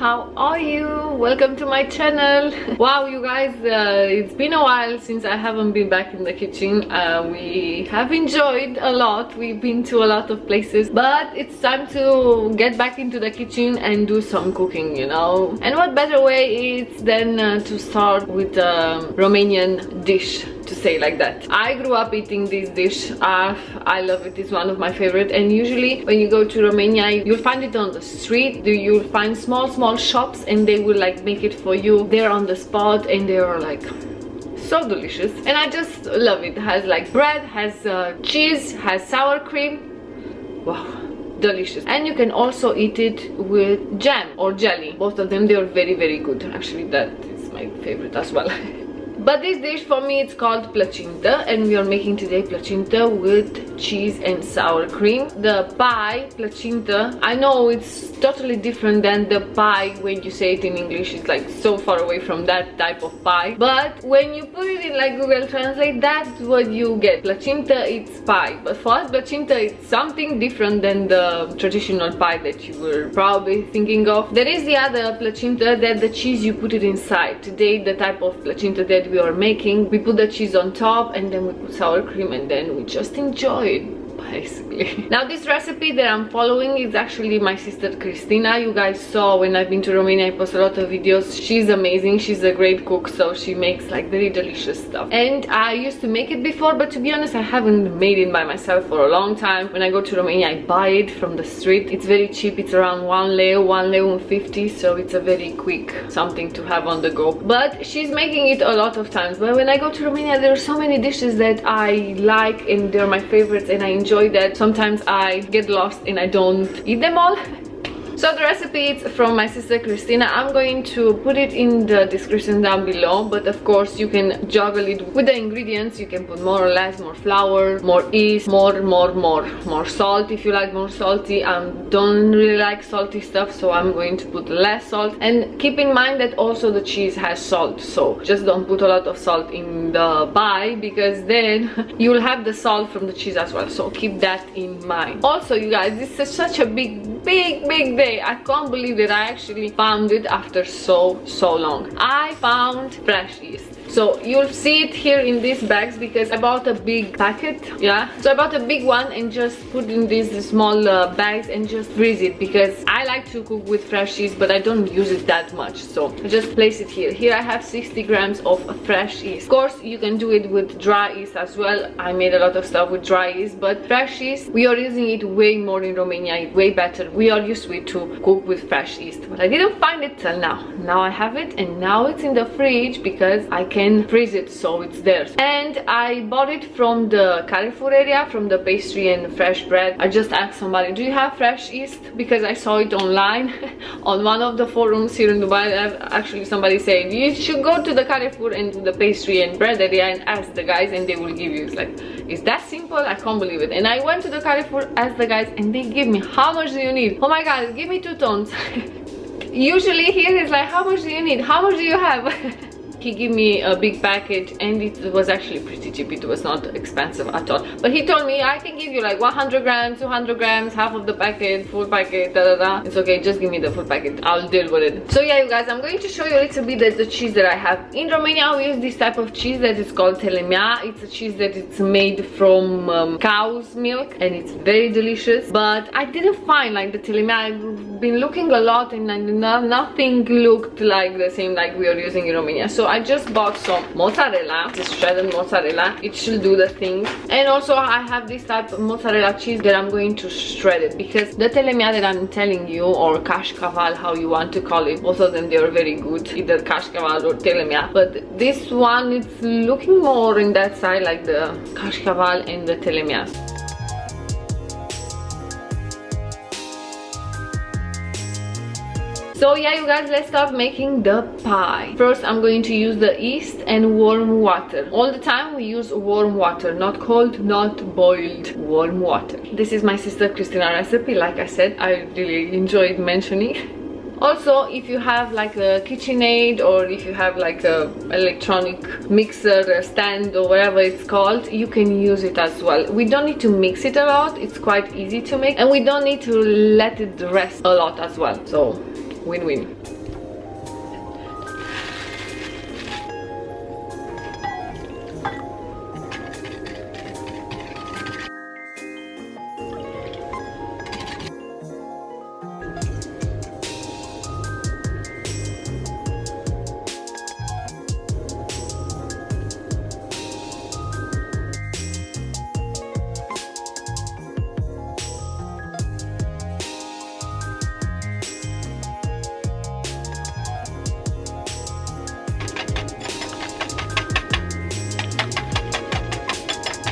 how are you? Welcome to my channel. Wow, you guys, it's been a while since I haven't been back in the kitchen. We have enjoyed a lot, we've been to a lot of places, but it's time to get back into the kitchen and do some cooking, you know. And what better way is than to start with a Romanian dish, to say like that. I grew up eating this dish. I love it. It's one of my favorite, and usually when you go to Romania you'll find it on the street. You'll find small shops and they will like make it for you there on the spot, and they are like so delicious, and I just love it. It has like bread, has cheese, has sour cream. Wow, delicious. And you can also eat it with jam or jelly. Both of them, they are very good. Actually, that is my favorite as well. But this dish for me, it's called placinta, and we are making today placinta with cheese and sour cream. The pie, placinta, I know it's totally different than the pie when you say it in English. It's like so far away from that type of pie. But when you put it in like Google Translate, that's what you get. Placinta, it's pie. But for us, placinta, it's something different than the traditional pie that you were probably thinking of. There is the other placinta that the cheese you put it inside. Today, the type of placinta that we are making, we put the cheese on top and then we put sour cream and then we just enjoy it, basically. Now this recipe that I'm following is actually my sister Petryna. You guys saw when I've been to Romania, I post a lot of videos. She's amazing, she's a great cook, so she makes like very delicious stuff. And I used to make it before, but to be honest, I haven't made it by myself for a long time. When I go to Romania, I buy it from the street. It's very cheap, it's around 1 leu 50, so it's a very quick something to have on the go. But she's making it a lot of times. But when I go to Romania, there are so many dishes that I like and they're my favorites, and I enjoy that. Sometimes I get lost and I don't eat them all. So the recipe is from my sister Petryna. I'm going to put it in the description down below, but of course you can juggle it with the ingredients. You can put more or less, more flour, more yeast, more salt if you like more salty. I don't really like salty stuff, so I'm going to put less salt. And keep in mind that also the cheese has salt, so just don't put a lot of salt in the pie, because then you will have the salt from the cheese as well, so keep that in mind. Also, you guys, this is such a big day. I can't believe that I actually found it after so long. I found fresh yeast. So you'll see it here in these bags, because I bought a big packet. Yeah, so I bought a big one and just put in these small bags and just freeze it, because I like to cook with fresh yeast, but I don't use it that much, so I just place it here. Here I have 60 grams of fresh yeast. Of course you can do it with dry yeast as well. I made a lot of stuff with dry yeast, but fresh yeast, we are using it way more in Romania, way better. We are used to it to cook with fresh yeast, but I didn't find it till now. Now I have it, and now it's in the fridge because I can freeze it, so it's there. And I bought it from the Carrefour area, from the pastry and fresh bread. I just asked somebody, do you have fresh yeast? Because I saw it online on one of the forums here in Dubai. Actually somebody said you should go to the Carrefour and do the pastry and bread area and ask the guys and they will give you. It's like, it's that simple? I can't believe it. And I went to the Carrefour, asked the guys, and they give me, how much do you need? Oh my god, give me 2 tons. Usually here is like, how much do you need? How much do you have? He gave me a big package and it was actually pretty cheap. It was not expensive at all. But he told me I can give you like 100 grams, 200 grams, half of the packet, full packet, It's okay, just give me the full packet. I'll deal with it. So yeah, you guys, I'm going to show you a little bit of the cheese that I have. In Romania, we use this type of cheese that is called telemea. It's a cheese that it's made from cow's milk, and it's very delicious. But I didn't find like the telemea. I've been looking a lot and nothing looked like the same like we are using in Romania. So I just bought some mozzarella, this shredded mozzarella. It should do the thing. And also I have this type of mozzarella cheese that I'm going to shred it, because the telemea that I'm telling you, or cașcaval, how you want to call it, both of them, they are very good, either cașcaval or telemea. But this one, it's looking more in that side like the cașcaval and the telemea. So yeah, you guys, let's start making the pie. First, I'm going to use the yeast and warm water. All the time we use warm water, not cold, not boiled, warm water. This is my sister Petryna recipe. Like I said, I really enjoyed mentioning. Also, if you have like a KitchenAid, or if you have like a electronic mixer stand or whatever it's called, you can use it as well. We don't need to mix it a lot, it's quite easy to make, and we don't need to let it rest a lot as well. So Win-win.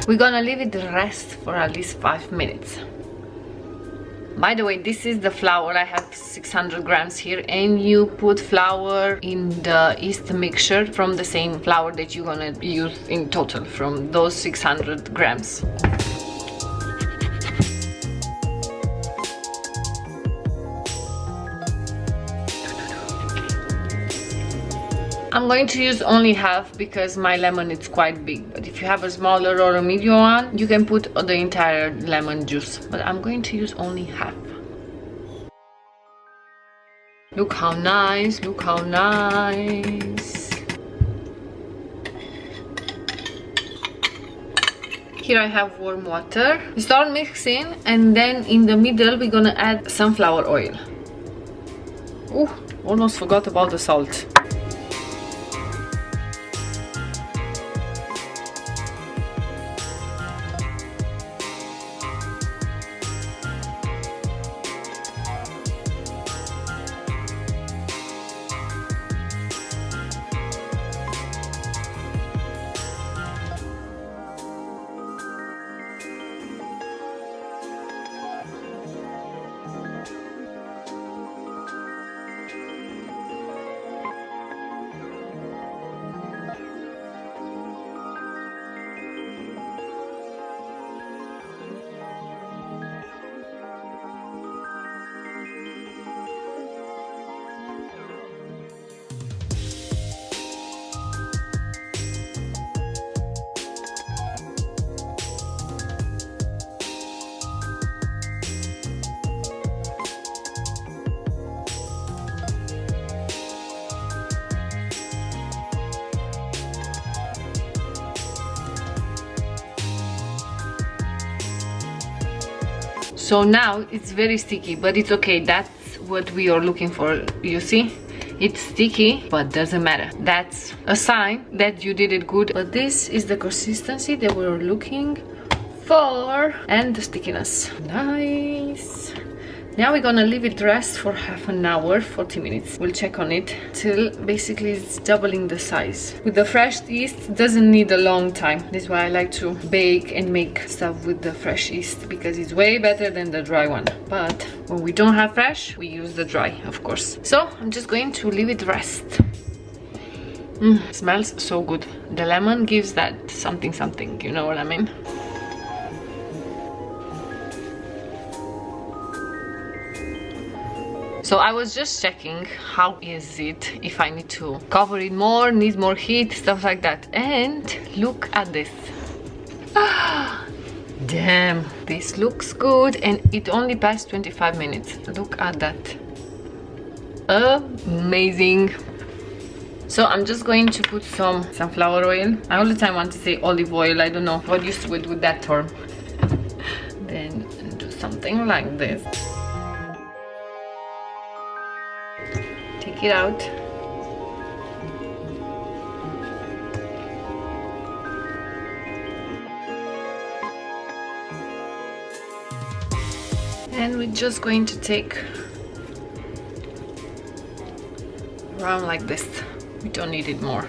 We're gonna leave it rest for at least 5 minutes. By the way, this is the flour. I have 600 grams here, and you put flour in the yeast mixture from the same flour that you're gonna use in total from those 600 grams. I'm going to use only half because my lemon is quite big, but if you have a smaller or a medium one, you can put the entire lemon juice, but I'm going to use only half. Look how nice, look how nice. Here I have warm water. We start mixing, and then in the middle we're gonna add sunflower oil. Ooh, almost forgot about the salt. So now it's very sticky, but it's okay. That's what we are looking for. You see, it's sticky, but doesn't matter. That's a sign that you did it good. But this is the consistency that we're looking for, and the stickiness. Nice. Now we're gonna leave it rest for half an hour, 40 minutes. We'll check on it till basically it's doubling the size. With the fresh yeast, it doesn't need a long time. This is why I like to bake and make stuff with the fresh yeast, because it's way better than the dry one. But when we don't have fresh, we use the dry, of course. So I'm just going to leave it rest. Smells so good. The lemon gives that something, you know what I mean? So I was just checking how is it, if I need to cover it more, need more heat, stuff like that. And look at this. Damn, this looks good, and it only passed 25 minutes. Look at that. Amazing. So I'm just going to put some sunflower oil. I all the time want to say olive oil. I don't know what used to it with that term. Then do something like this. Take it out. And we're just going to take around like this. We don't need it more.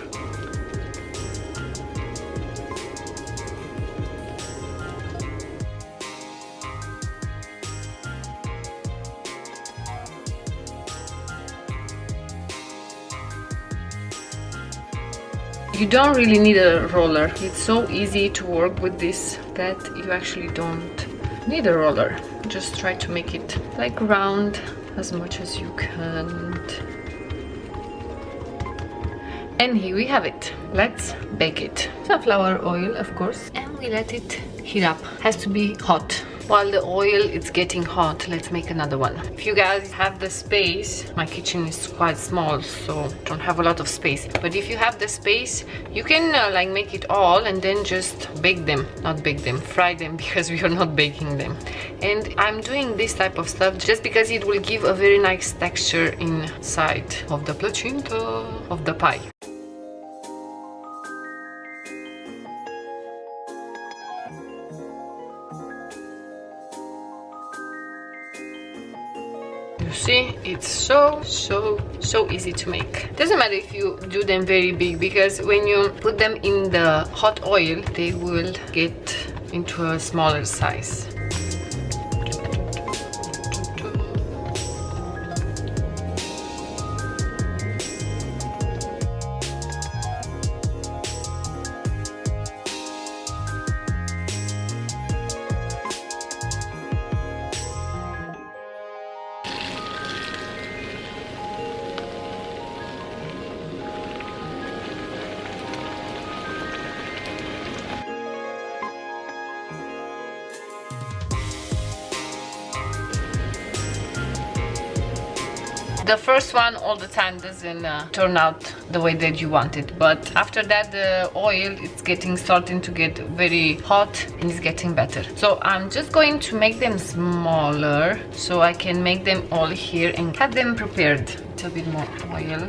You don't really need a roller. It's so easy to work with this that you actually don't need a roller. Just try to make it like round as much as you can. And here we have it. Let's bake it. Sunflower oil, of course, and we let it heat up. Has to be hot. While the oil is getting hot, let's make another one. If you guys have the space, my kitchen is quite small, so don't have a lot of space. But if you have the space, you can like make it all and then just bake them. Not bake them, fry them, because we are not baking them. And I'm doing this type of stuff just because it will give a very nice texture inside of the placinta of the pie. You see, it's so easy to make. Doesn't matter if you do them very big, because when you put them in the hot oil, they will get into a smaller size. The first one all the time doesn't turn out the way that you want it, but after that the oil is starting to get very hot and it's getting better. So I'm just going to make them smaller so I can make them all here and have them prepared. A little bit more oil.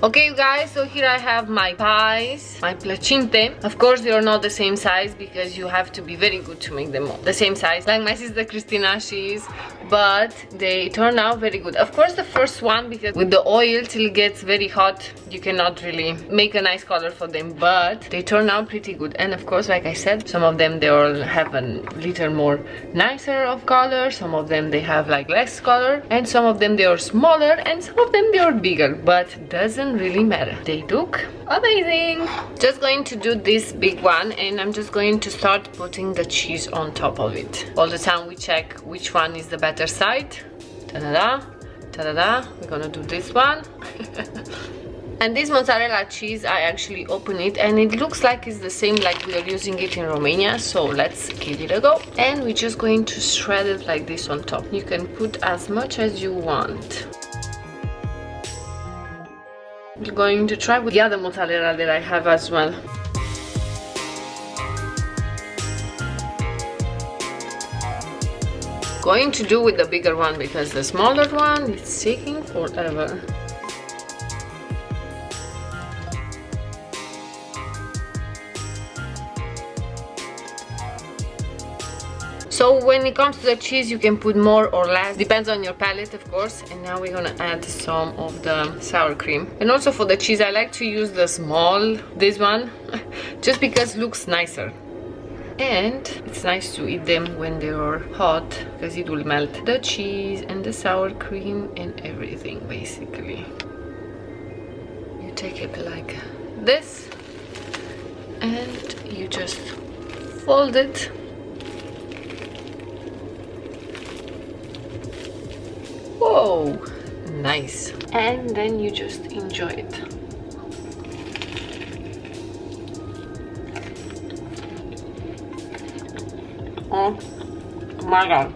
Okay, you guys, so here I have my pies, my placinte. Of course, they are not the same size because you have to be very good to make them all the same size. Like my sister Christina, she is, but they turn out very good. Of course, the first one, because with the oil till it gets very hot, you cannot really make a nice color for them, but they turn out pretty good. And of course, like I said, some of them they all have a little more nicer of color, some of them they have like less color, and some of them they are smaller, and some of them they are bigger, but doesn't really matter. They look amazing. Just going to do this big one, and I'm just going to start putting the cheese on top of it. All the time we check which one is the better side. Ta-da-da, ta-da-da. We're gonna do this one. And this mozzarella cheese, I actually open it and it looks like it's the same like we are using it in Romania. So let's give it a go. And we're just going to shred it like this on top. You can put as much as you want. I'm going to try with the other mozzarella that I have as well. Going to do with the bigger one because the smaller one is taking forever. So when it comes to the cheese, you can put more or less, depends on your palate, of course. And now we're gonna add some of the sour cream. And also for the cheese, I like to use the small, this one, just because it looks nicer. And it's nice to eat them when they are hot, because it will melt the cheese and the sour cream and everything, basically. You take it like this, and you just fold it. Whoa, nice. And then you just enjoy it. Oh my god.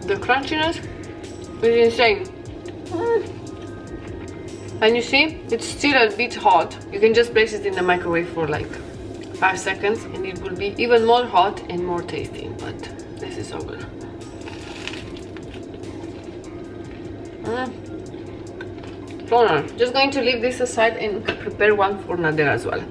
The crunchiness is insane. And you see, it's still a bit hot. You can just place it in the microwave for like 5 seconds and it will be even more hot and more tasty. But this is so good. So nice. Just going to leave this aside and prepare one for Nader as well.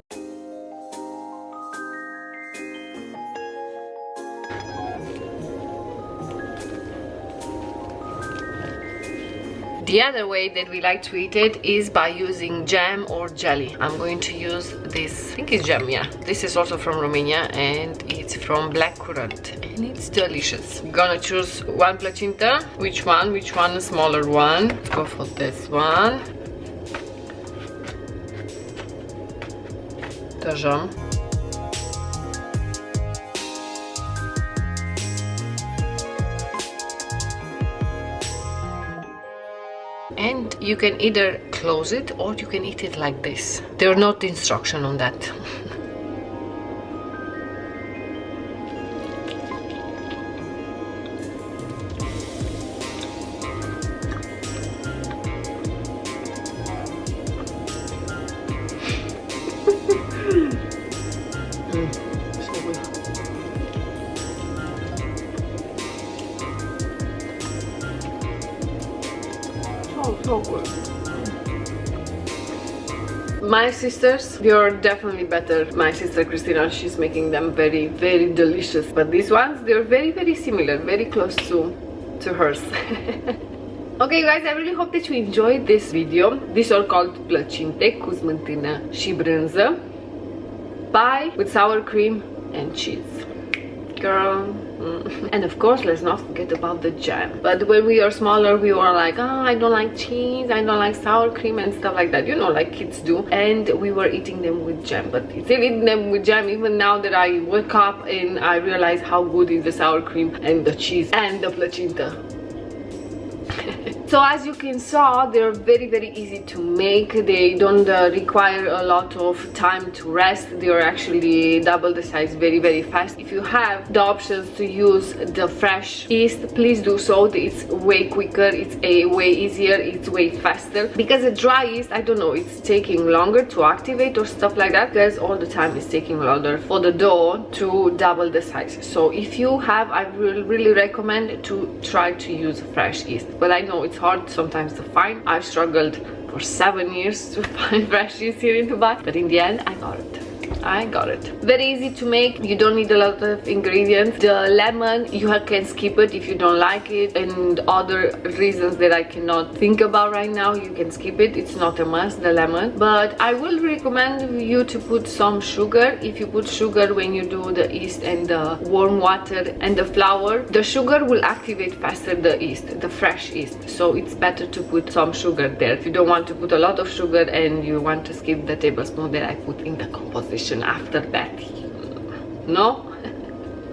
The other way that we like to eat it is by using jam or jelly. I'm going to use this, I think it's jam, yeah. This is also from Romania and it's from black currant and it's delicious. I'm gonna choose one placinta. Which one? A smaller one. Let's go for this one. The jam. And you can either close it or you can eat it like this. There's no instruction on that. So good. So good. My sisters, they are definitely better. My sister Christina, she's making them very, very delicious. But these ones, they're very, very similar, very close to hers. Okay guys, I really hope that you enjoyed this video. These are called placinte cu smântână și brânză, pie with sour cream and cheese. Girl. And of course, let's not forget about the jam. But when we are smaller, we were like, oh, I don't like cheese, I don't like sour cream and stuff like that, you know, like kids do. And we were eating them with jam, but still eating them with jam even now that I wake up and I realize how good is the sour cream and the cheese and the placenta. So as you can saw, they're very, very easy to make. They don't require a lot of time to rest. They are actually double the size very, very fast. If you have the options to use the fresh yeast, please do so. It's way quicker, it's way easier, it's way faster. Because the dry yeast, I don't know, it's taking longer to activate or stuff like that, because all the time it's taking longer for the dough to double the size. So if you have, I will really recommend to try to use fresh yeast. But I know it's hard sometimes to find. I've struggled for 7 years to find fresh yeast here in Dubai, but in the end I got it. I got it. Very easy to make. You don't need a lot of ingredients. The lemon, you can skip it if you don't like it, and other reasons that I cannot think about right now, you can skip it. It's not a must, the lemon. But I will recommend you to put some sugar. If you put sugar when you do the yeast and the warm water and the flour, the sugar will activate faster the yeast, the fresh yeast. So it's better to put some sugar there. If you don't want to put a lot of sugar and you want to skip the tablespoon that I put in the composition after that, no?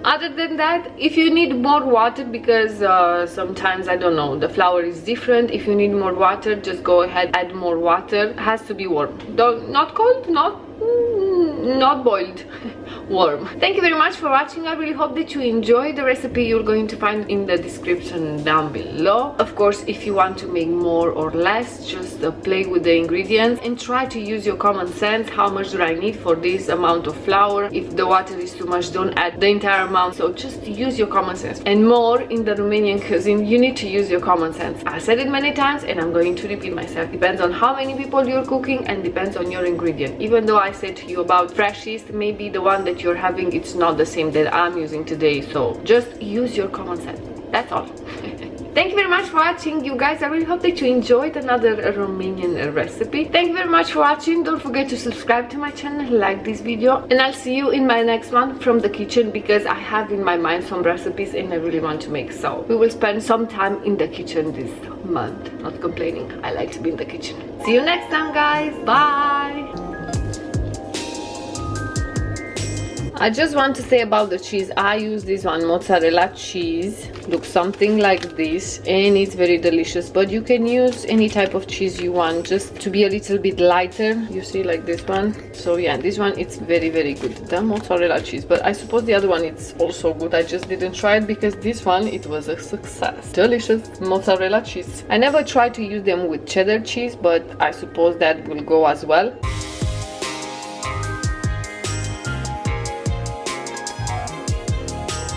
Other than that, if you need more water, because sometimes, I don't know, the flour is different. If you need more water, just go ahead, add more water. It has to be warm. Not cold, not boiled. Warm. Thank you very much for watching. I really hope that you enjoyed the recipe. You're going to find in the description down below. Of course, if you want to make more or less, just play with the ingredients and try to use your common sense. How much do I need for this amount of flour? If the water is too much, don't add the entire amount. So just use your common sense. And more in the Romanian cuisine, you need to use your common sense. I said it many times and I'm going to repeat myself. Depends on how many people you're cooking and depends on your ingredient. Even though I said to you about fresh yeast, maybe the one that you're having, it's not the same that I'm using today. So just use your common sense. That's all. Thank you very much for watching, you guys. I really hope that you enjoyed another Romanian recipe. Thank you very much for watching. Don't forget to subscribe to my channel, like this video, and I'll see you in my next one from the kitchen, because I have in my mind some recipes and I really want to make. So we will spend some time in the kitchen this month. Not complaining, I like to be in the kitchen. See you next time, guys. Bye. I just want to say about the cheese, I use this one, mozzarella cheese. Looks something like this, and it's very delicious. But you can use any type of cheese you want, just to be a little bit lighter. You see, like this one. So yeah, this one, it's very good, the mozzarella cheese. But I suppose the other one, it's also good. I just didn't try it because this one, it was a success. Delicious mozzarella cheese. I never tried to use them with cheddar cheese, but I suppose that will go as well.